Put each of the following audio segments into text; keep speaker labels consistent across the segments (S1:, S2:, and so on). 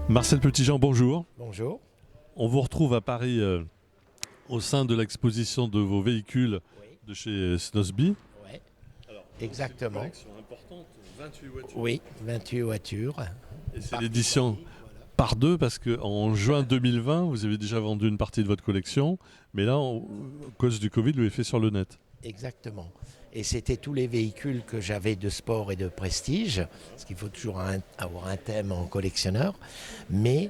S1: Marcel Petitjean, bonjour.
S2: Bonjour.
S1: On vous retrouve à Paris au sein de l'exposition de vos véhicules
S2: Oui,
S1: de chez Snosby.
S2: ouais,
S1: Alors,
S2: exactement.
S1: c'est une collection importante, 28 voitures.
S2: Oui, 28 voitures.
S1: Et c'est
S2: Partout
S1: l'édition
S2: Paris, voilà.
S1: par deux parce qu'en juin 2020, vous avez déjà vendu une partie de votre collection. Mais là, à cause du Covid, vous l'avez fait sur le net.
S2: Exactement. Et c'était tous les véhicules que j'avais de sport et de prestige, parce qu'il faut toujours avoir un thème en collectionneur, mais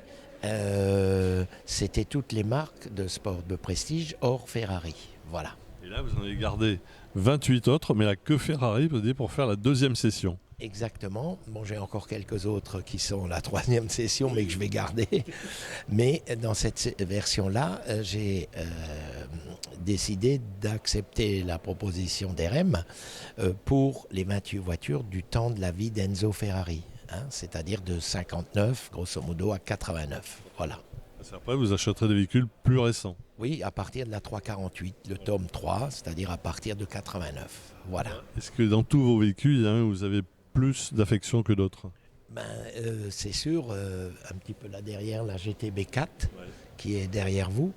S2: c'était toutes les marques de sport de prestige hors Ferrari. Voilà.
S1: Et là, vous en avez gardé 28 autres, mais là, que Ferrari, vous dites, pour faire la deuxième session.
S2: Exactement. Bon, j'ai encore quelques autres qui sont la troisième session, mais que je vais garder. Mais dans cette version-là, j'ai décidé d'accepter la proposition d'RM pour les 28 voitures du temps de la vie d'Enzo Ferrari. C'est-à-dire de 59, grosso modo, à 89. Voilà.
S1: Après, vous achèterez des véhicules plus récents.
S2: Oui, à partir de la 348, le tome 3, c'est-à-dire à partir de 89. Voilà.
S1: Est-ce que dans tous vos véhicules, il y en a un où vous avez plus d'affection que d'autres?
S2: C'est sûr, un petit peu là derrière, la GTB 4, qui est derrière vous,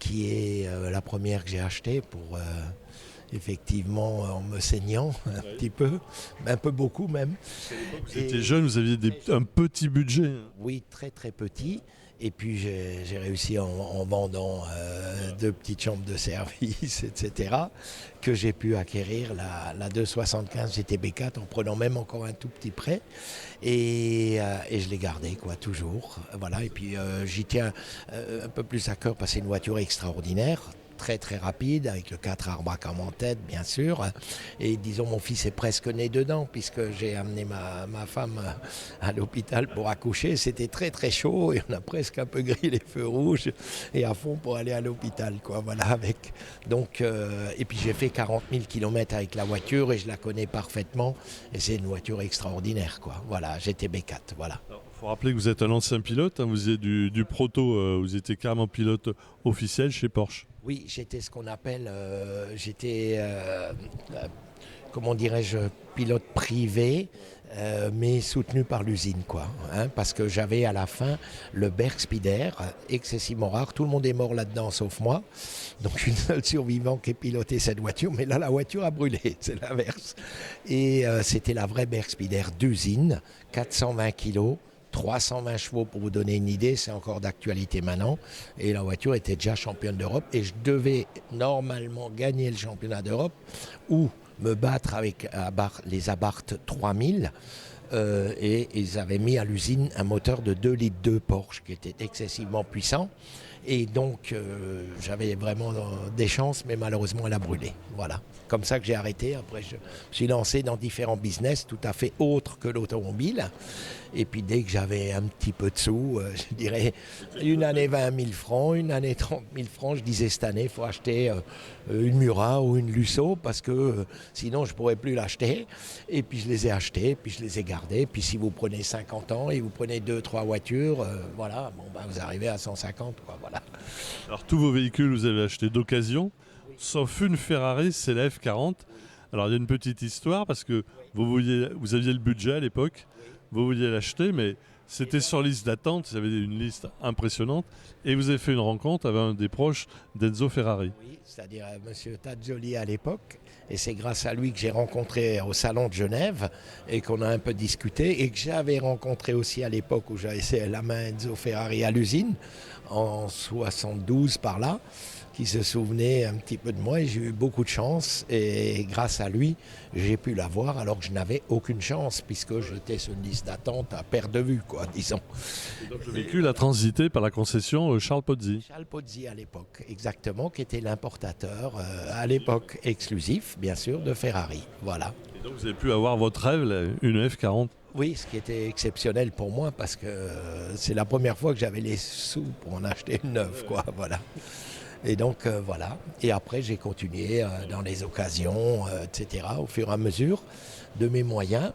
S2: qui est la première que j'ai achetée pour effectivement en me saignant un petit peu, un peu beaucoup même.
S1: Vous étiez jeune, vous aviez un petit budget.
S2: Oui, très très petit. Et puis j'ai réussi en vendant deux petites chambres de service, etc., que j'ai pu acquérir la 275 GTB4 en prenant même encore un tout petit prêt. Et je l'ai gardé, quoi, toujours. Voilà. Et puis j'y tiens un peu plus à cœur parce que c'est une voiture extraordinaire. Très très rapide, avec le 4 Arbacam en tête, bien sûr. Et disons, mon fils est presque né dedans, puisque j'ai amené ma femme à l'hôpital pour accoucher. C'était très très chaud et on a presque un peu grillé les feux rouges et à fond pour aller à l'hôpital, quoi. Voilà, avec. Donc, et puis j'ai fait 40 000 km avec la voiture et je la connais parfaitement. Et c'est une voiture extraordinaire, quoi. Voilà, GTB4, voilà.
S1: Il faut rappeler que vous êtes un ancien pilote, hein, vous êtes du proto, vous étiez carrément pilote officiel chez Porsche.
S2: Oui, j'étais ce qu'on appelle, comment dirais-je, pilote privé, mais soutenu par l'usine, quoi. Parce que j'avais à la fin le Bergspider, excessivement rare. Tout le monde est mort là-dedans, sauf moi. Donc une seule survivante qui a piloté cette voiture, mais là la voiture a brûlé, c'est l'inverse. Et c'était la vraie Bergspider d'usine, 420 kilos. 320 chevaux pour vous donner une idée, c'est encore d'actualité maintenant. Et la voiture était déjà championne d'Europe et je devais normalement gagner le championnat d'Europe ou me battre avec les Abarth 3000. Et ils avaient mis à l'usine un moteur de 2 litres 2 Porsche qui était excessivement puissant. Et donc j'avais vraiment des chances, mais malheureusement elle a brûlé. Voilà. Comme ça que j'ai arrêté. Après je me suis lancé dans différents business tout à fait autres que l'automobile. Et puis dès que j'avais un petit peu de sous, je dirais une année 20 000 francs, une année 30 000 francs, je disais cette année il faut acheter une Murat ou une Lusso parce que sinon je ne pourrais plus l'acheter. Et puis je les ai achetés, puis je les ai gardés. Puis si vous prenez 50 ans et vous prenez 2-3 voitures, voilà, bon, vous arrivez à 150, quoi, voilà.
S1: Alors tous vos véhicules, vous avez acheté d'occasion, sauf une Ferrari, c'est la F40. Alors il y a une petite histoire parce que vous aviez le budget à l'époque, vous vouliez l'acheter, mais c'était sur liste d'attente, vous avez une liste impressionnante, et vous avez fait une rencontre avec un des proches d'Enzo Ferrari.
S2: Oui, c'est-à-dire M. Tadjoli à l'époque, et c'est grâce à lui que j'ai rencontré au salon de Genève et qu'on a un peu discuté, et que j'avais rencontré aussi à l'époque où j'avais essayé la main Enzo Ferrari à l'usine, en 72 par là, qui se souvenait un petit peu de moi, et j'ai eu beaucoup de chance, et grâce à lui, j'ai pu l'avoir alors que je n'avais aucune chance, puisque j'étais sur une liste d'attente à perte de vue, quoi, disons.
S1: Et donc le véhicule a transité par la concession Charles Pozzi.
S2: Charles Pozzi à l'époque, exactement, qui était l'importateur à l'époque exclusif, bien sûr, de Ferrari. Voilà.
S1: Et donc vous avez pu avoir votre rêve, une F40.
S2: Oui, ce qui était exceptionnel pour moi, parce que c'est la première fois que j'avais les sous pour en acheter une neuve, quoi, voilà. Et donc voilà. Et après j'ai continué dans les occasions, etc. au fur et à mesure de mes moyens.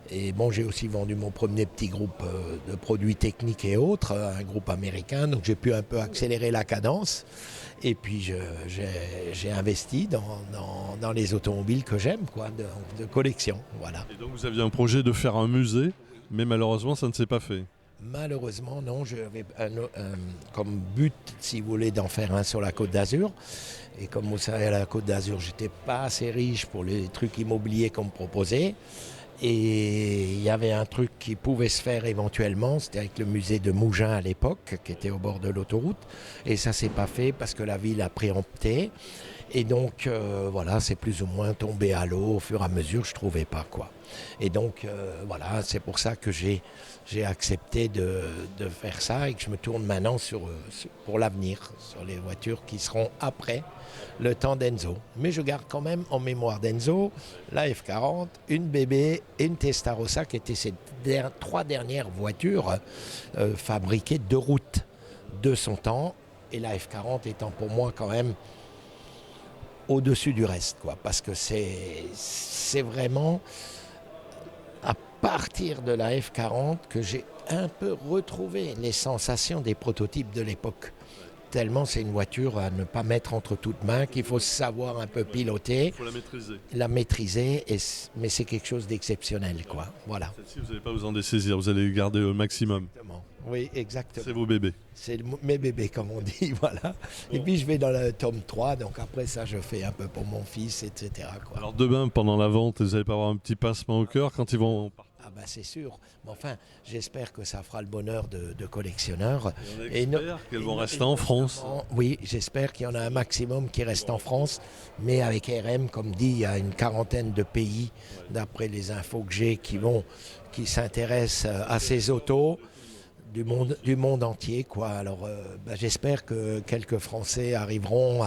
S2: Et bon, j'ai aussi vendu mon premier petit groupe de produits techniques et autres, un groupe américain. Donc j'ai pu un peu accélérer la cadence. Et puis j'ai investi dans les automobiles que j'aime, quoi, de collection. Voilà.
S1: Et donc vous aviez un projet de faire un musée, mais malheureusement ça ne s'est pas fait.
S2: Malheureusement, non. J'avais comme but, si vous voulez, d'en faire un sur la Côte d'Azur. Et comme vous savez, à la Côte d'Azur, j'étais pas assez riche pour les trucs immobiliers qu'on me proposait. Et il y avait un truc qui pouvait se faire éventuellement, c'était avec le musée de Mougins à l'époque, qui était au bord de l'autoroute. Et ça s'est pas fait parce que la ville a préempté. Et donc, voilà, c'est plus ou moins tombé à l'eau au fur et à mesure, je trouvais pas quoi. Et donc, voilà, c'est pour ça que j'ai accepté de faire ça et que je me tourne maintenant pour l'avenir, sur les voitures qui seront après le temps d'Enzo. Mais je garde quand même en mémoire d'Enzo la F40, une BB et une Testarossa qui étaient ces trois dernières voitures fabriquées de route de son temps. Et la F40 étant pour moi quand même au-dessus du reste, quoi, parce que c'est vraiment à partir de la F40 que j'ai un peu retrouvé les sensations des prototypes de l'époque. Tellement c'est une voiture à ne pas mettre entre toutes mains, qu'il faut savoir un peu piloter.
S1: Il faut la maîtriser.
S2: La maîtriser, mais c'est quelque chose d'exceptionnel, quoi. Voilà.
S1: Celle-ci, vous n'allez pas vous en dessaisir, vous allez garder au maximum.
S2: Exactement. Oui, exactement.
S1: C'est vos bébés.
S2: C'est mes bébés, comme on dit, voilà. Bon. Et puis je vais dans le tome 3, donc après ça, je fais un peu pour mon fils, etc., quoi.
S1: Alors demain, pendant la vente, vous n'allez pas avoir un petit pincement au cœur quand ils vont partir?
S2: Ah ben c'est sûr. Mais enfin, j'espère que ça fera le bonheur de collectionneurs.
S1: Et on espère qu'elles vont rester en France.
S2: Oui, j'espère qu'il y en a un maximum qui reste en France. Mais avec RM, comme dit, il y a une quarantaine de pays, d'après les infos que j'ai, qui s'intéressent à ces autos du monde entier, quoi. Alors j'espère que quelques Français arriveront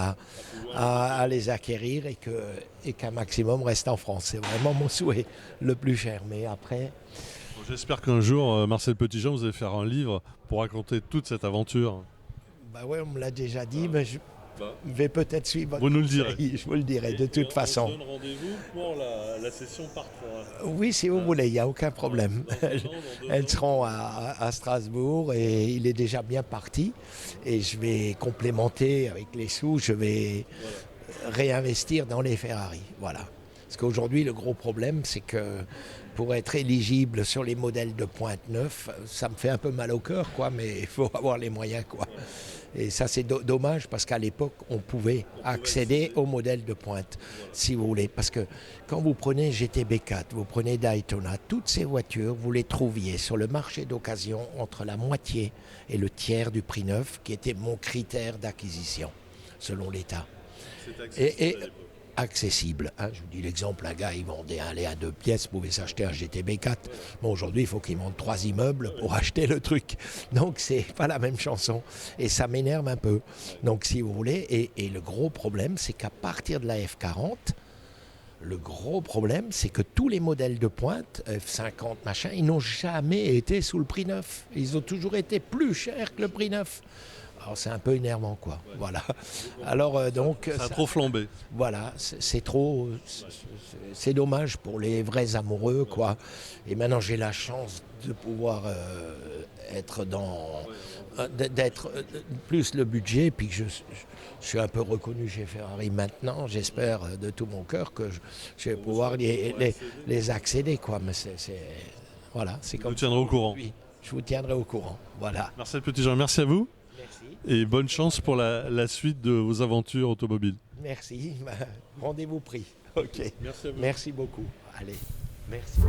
S2: à les acquérir et qu'un maximum reste en France. C'est vraiment mon souhait le plus cher. Mais après...
S1: J'espère qu'un jour, Marcel Petitjean, vous allez faire un livre pour raconter toute cette aventure.
S2: Bah ouais, on me l'a déjà dit, mais je vais peut-être suivre votre
S1: Vous nous le direz.
S2: conseil. Je vous le dirai de toute façon.
S1: On se donne rendez-vous pour la session part 3.
S2: Oui, si vous voulez, il n'y a aucun problème. Elles seront à Strasbourg et il est déjà bien parti. Et je vais complémenter avec les sous, je vais réinvestir dans les Ferrari. Voilà. Parce qu'aujourd'hui, le gros problème, c'est que pour être éligible sur les modèles de pointe neuf, ça me fait un peu mal au cœur, quoi, mais il faut avoir les moyens, quoi. Et ça, c'est dommage parce qu'à l'époque, on pouvait accéder aux modèles de pointe, si vous voulez. Parce que quand vous prenez GTB4, vous prenez Daytona, toutes ces voitures, vous les trouviez sur le marché d'occasion entre la moitié et le tiers du prix neuf, qui était mon critère d'acquisition, selon l'État. Et accessible. Hein. Je vous dis l'exemple, un gars, il vendait un lait à 2 pièces, pouvait s'acheter un GTB4. Bon, aujourd'hui, il faut qu'il monte 3 immeubles pour acheter le truc. Donc, c'est pas la même chanson. Et ça m'énerve un peu. Donc, si vous voulez, et le gros problème, c'est qu'à partir de la F40, le gros problème, c'est que tous les modèles de pointe, F50, machin, ils n'ont jamais été sous le prix neuf. Ils ont toujours été plus chers que le prix neuf. Alors c'est un peu énervant, quoi. Ouais. Voilà. Alors donc
S1: ça a trop flambé.
S2: Voilà, c'est trop, c'est dommage pour les vrais amoureux, quoi. Et maintenant j'ai la chance de pouvoir être d'être plus le budget, puis que je suis un peu reconnu chez Ferrari maintenant. J'espère de tout mon cœur que je vais pouvoir les accéder, quoi. Mais voilà, c'est comme.
S1: Vous tiendrez au courant.
S2: Oui, je vous tiendrai au courant. Voilà.
S1: Marcel Petitjean, merci à vous.
S2: Merci.
S1: Et bonne chance pour la suite de vos aventures automobiles.
S2: Merci. Rendez-vous pris. Ok.
S1: Merci à vous.
S2: Merci beaucoup. Allez, merci.